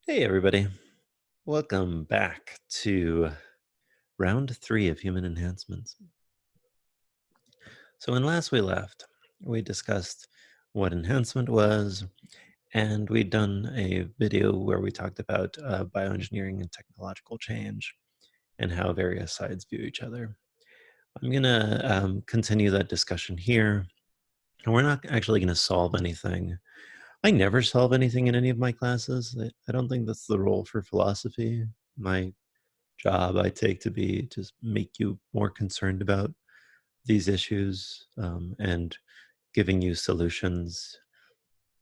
Hey, everybody. Welcome back to round 3 of human enhancements. So, when last we left, we discussed what enhancement was, and we'd done a video where we talked about bioengineering and technological change and how various sides view each other. I'm going to continue that discussion here, and we're not actually going to solve anything. I never solve anything in any of my classes. I don't think that's the role for philosophy. My job I take to be just make you more concerned about these issues, and giving you solutions,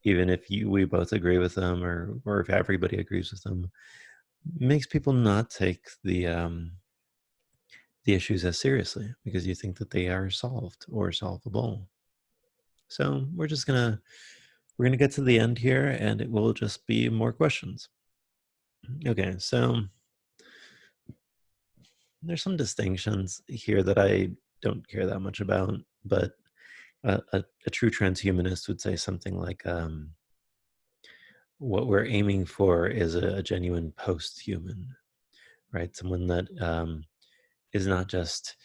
even if we both agree with them, or if everybody agrees with them, makes people not take the issues as seriously because you think that they are solved or solvable. So we're gonna get to the end here, and it will just be more questions. Okay, so there's some distinctions here that I don't care that much about, but a true transhumanist would say something like, what we're aiming for is a genuine post-human, right? Someone that is not just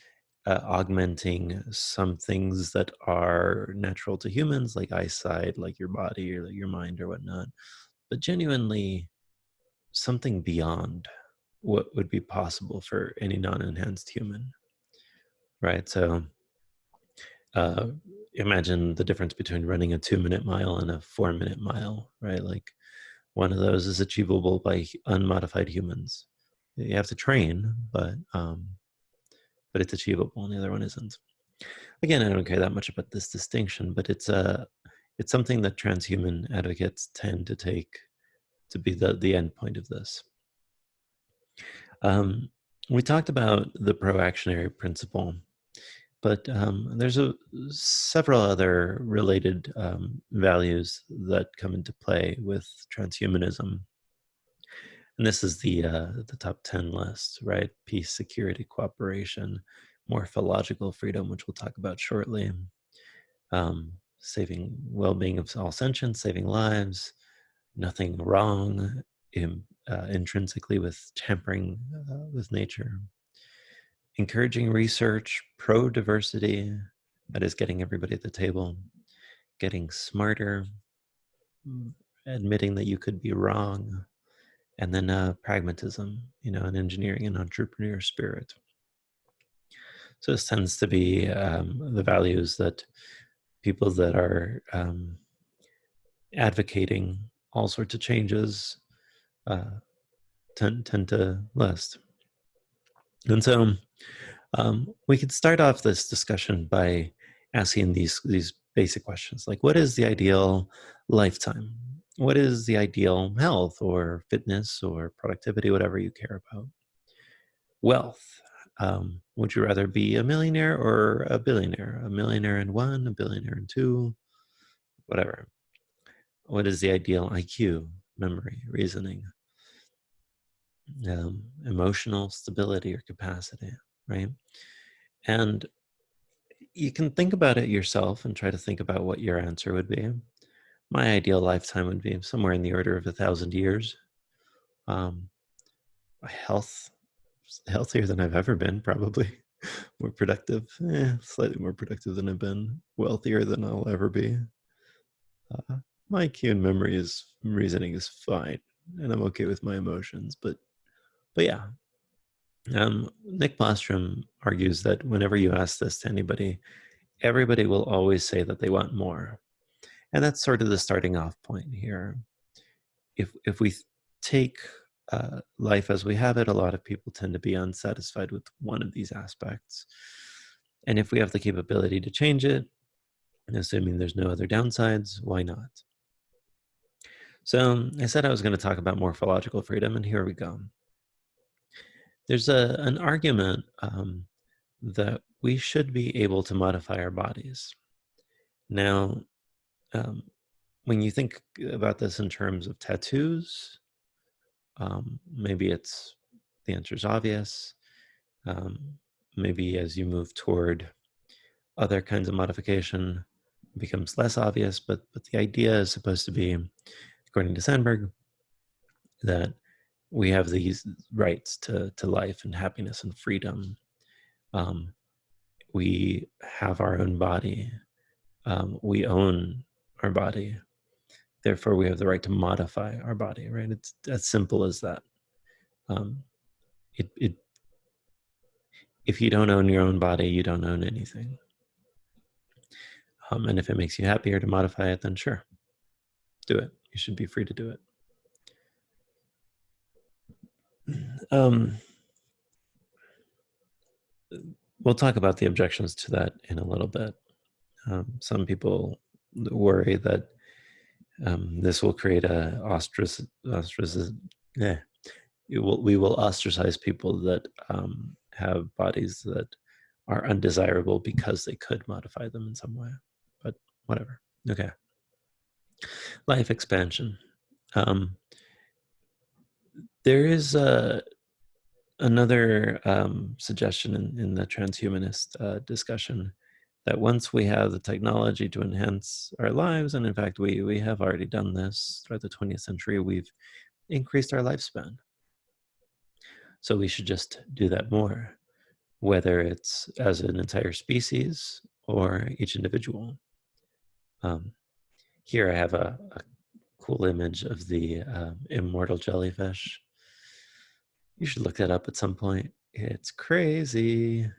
augmenting some things that are natural to humans, like eyesight, like your body or your mind or whatnot, but genuinely something beyond what would be possible for any non-enhanced human, right? So uh, imagine the difference between running a 2-minute mile and a 4-minute mile, right? Like one of those is achievable by unmodified humans. You have to train, but it's achievable, and the other one isn't. Again, I don't care that much about this distinction, but it's something that transhuman advocates tend to take to be the end point of this. Um, we talked about the proactionary principle, but there's several other related values that come into play with transhumanism. And this is the top 10 list, right? Peace, security, cooperation, morphological freedom, which we'll talk about shortly. Saving well-being of all sentients, saving lives, nothing wrong intrinsically with tampering with nature. Encouraging research, pro-diversity, that is getting everybody at the table, getting smarter, admitting that you could be wrong, and then pragmatism, and engineering and entrepreneur spirit. So this tends to be the values that people that are advocating all sorts of changes uh, tend to list. And so we could start off this discussion by asking these basic questions, like what is the ideal lifetime? What is the ideal health or fitness or productivity, whatever you care about? Wealth. Would you rather be a millionaire or a billionaire? A millionaire in one, a billionaire in two, whatever. What is the ideal IQ, memory, reasoning, emotional stability or capacity, right? And you can think about it yourself and try to think about what your answer would be. My ideal lifetime would be somewhere in the order of 1,000 years. Um, health, healthier than I've ever been, probably. More productive, slightly more productive than I've been. Wealthier than I'll ever be. My IQ and memory is reasoning is fine, and I'm okay with my emotions. But yeah, Nick Bostrom argues that whenever you ask this to anybody, everybody will always say that they want more. And that's sort of the starting off point here. If we take life as we have it, a lot of people tend to be unsatisfied with one of these aspects. And if we have the capability to change it, assuming there's no other downsides, why not? So I said I was going to talk about morphological freedom, and here we go. There's an argument that we should be able to modify our bodies. Now, um, when you think about this in terms of tattoos, maybe the answer is obvious. Um, maybe as you move toward other kinds of modification, it becomes less obvious. But the idea is supposed to be, according to Sandberg, that we have these rights to life and happiness and freedom. We have our own body. We own our body. Therefore, we have the right to modify our body, right? It's as simple as that. Um, if you don't own your own body, you don't own anything. And if it makes you happier to modify it, then sure, do it. You should be free to do it. We'll talk about the objections to that in a little bit. Some people worry that this will create a we will ostracize people that have bodies that are undesirable because they could modify them in some way. But whatever. Okay. Life expansion. There is another suggestion in the transhumanist discussion that once we have the technology to enhance our lives, and in fact we have already done this throughout the 20th century, we've increased our lifespan. So we should just do that more, whether it's as an entire species or each individual. Here I have a cool image of the immortal jellyfish. You should look that up at some point. It's crazy.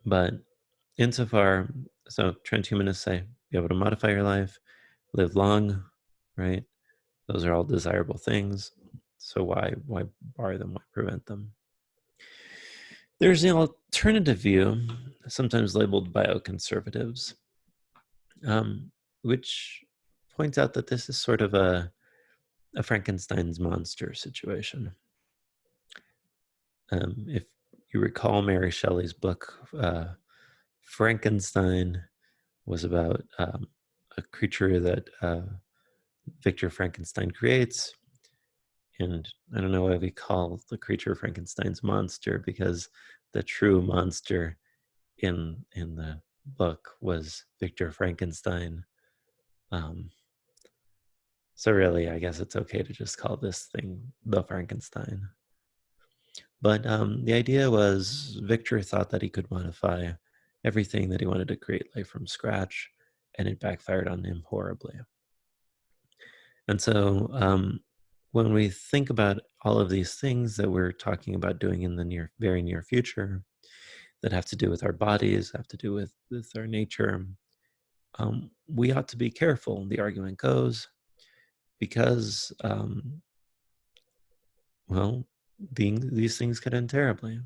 But insofar, so transhumanists say, be able to modify your life, live long, right? Those are all desirable things. So why bar them? Why prevent them? There's the alternative view, sometimes labeled bioconservatives, which points out that this is sort of a Frankenstein's monster situation. If you recall Mary Shelley's book, Frankenstein was about a creature that Victor Frankenstein creates. And I don't know why we call the creature Frankenstein's monster, because the true monster in the book was Victor Frankenstein. So really, I guess it's okay to just call this thing the Frankenstein. But the idea was Victor thought that he could modify everything that he wanted to create life from scratch, and it backfired on him horribly. And so when we think about all of these things that we're talking about doing in the very near future that have to do with our bodies, have to do with our nature, we ought to be careful, the argument goes, because, these things could end terribly.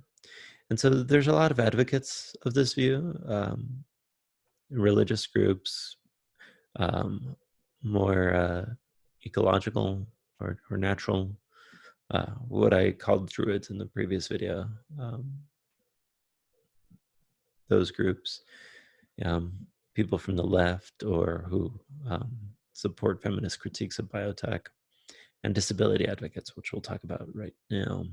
And so there's a lot of advocates of this view, religious groups, more ecological or natural, what I called druids in the previous video, those groups, people from the left or who support feminist critiques of biotech, and disability advocates, which we'll talk about right now.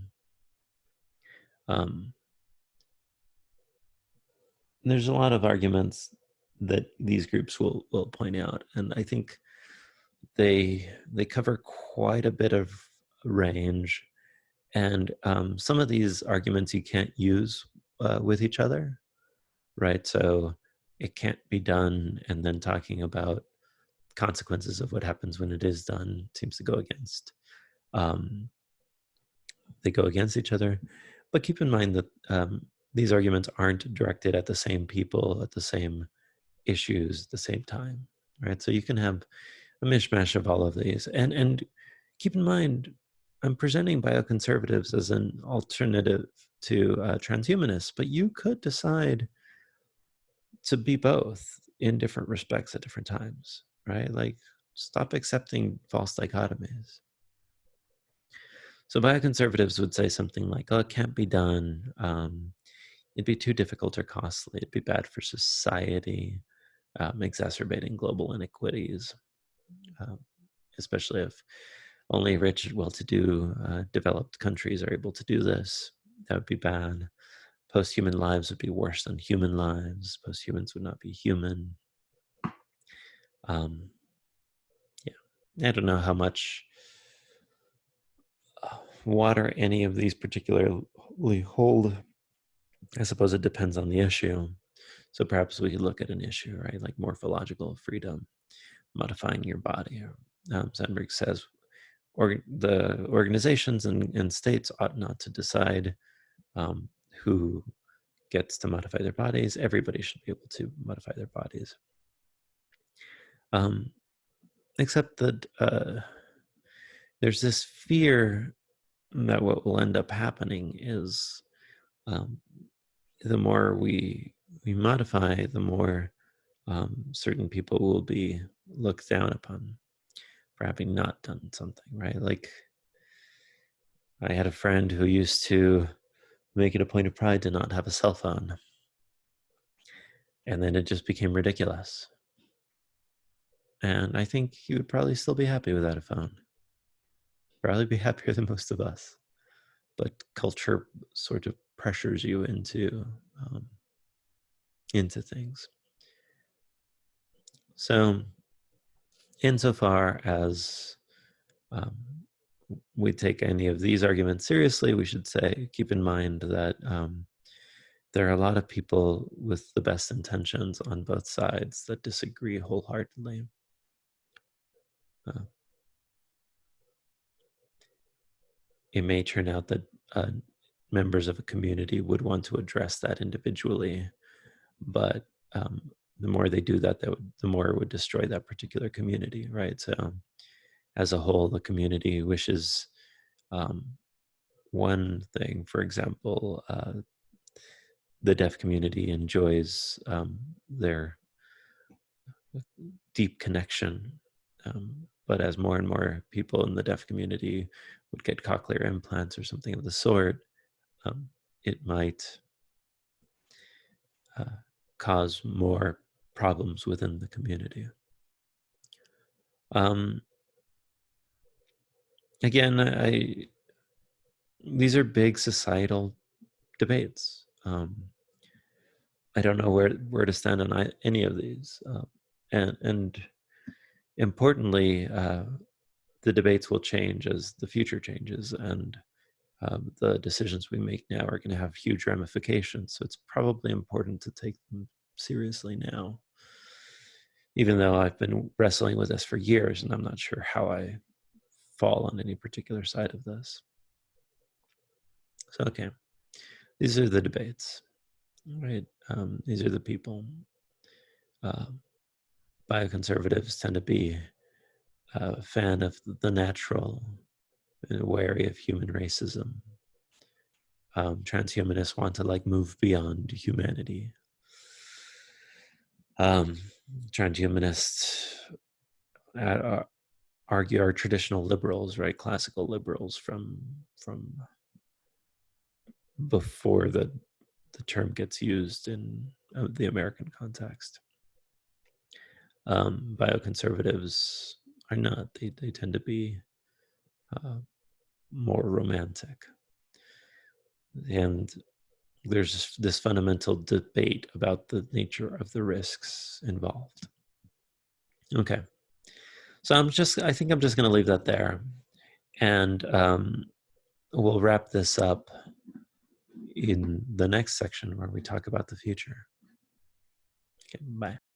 There's a lot of arguments that these groups will point out, and I think they cover quite a bit of range, and some of these arguments you can't use with each other, right? So it can't be done and then talking about consequences of what happens when it is done seems to go against. They go against each other, but keep in mind that these arguments aren't directed at the same people, at the same issues, at the same time, right? So you can have a mishmash of all of these, and keep in mind, I'm presenting bioconservatives as an alternative to transhumanists, but you could decide to be both in different respects at different times, right? Like, stop accepting false dichotomies. So bioconservatives would say something like, oh, it can't be done. It'd be too difficult or costly. It'd be bad for society, exacerbating global inequities, especially if only rich, well-to-do, developed countries are able to do this. That would be bad. Post-human lives would be worse than human lives. Post-humans would not be human. Yeah. I don't know how much water any of these particularly hold. I suppose it depends on the issue. So perhaps we could look at an issue, right? Like morphological freedom, modifying your body. Sandberg says the organizations and states ought not to decide um, who gets to modify their bodies. Everybody should be able to modify their bodies. Um, except that there's this fear that what will end up happening is um, the more we modify, the more certain people will be looked down upon for having not done something, right? Like I had a friend who used to make it a point of pride to not have a cell phone, and then it just became ridiculous. And I think he would probably still be happy without a phone. Probably be happier than most of us. But culture sort of pressures you um, into things. So, insofar as um, we take any of these arguments seriously, we should say, keep in mind that there are a lot of people with the best intentions on both sides that disagree wholeheartedly. Uh, it may turn out that members of a community would want to address that individually, but the more they do that, the more it would destroy that particular community, right? So, as a whole, the community wishes um, one thing. For example, the deaf community enjoys their deep connection. But as more and more people in the deaf community would get cochlear implants or something of the sort, um, it might uh, cause more problems within the community. Um, again, these are big societal debates. I don't know where to stand on any of these, and importantly, the debates will change as the future changes, and the decisions we make now are going to have huge ramifications. So it's probably important to take them seriously now, even though I've been wrestling with this for years, and I'm not sure how I fall on any particular side of this. So, okay, these are the debates, right? These are the people. Uh, Bioconservatives tend to be a fan of the natural and wary of human racism. Transhumanists want to like move beyond humanity. Um, Transhumanists argue are traditional liberals, right? Classical liberals from before the term gets used in the American context. Bioconservatives are not. They tend to be uh, more romantic. And there's this fundamental debate about the nature of the risks involved. Okay. So I think I'm just going to leave that there. And we'll wrap this up in the next section where we talk about the future. Okay, bye.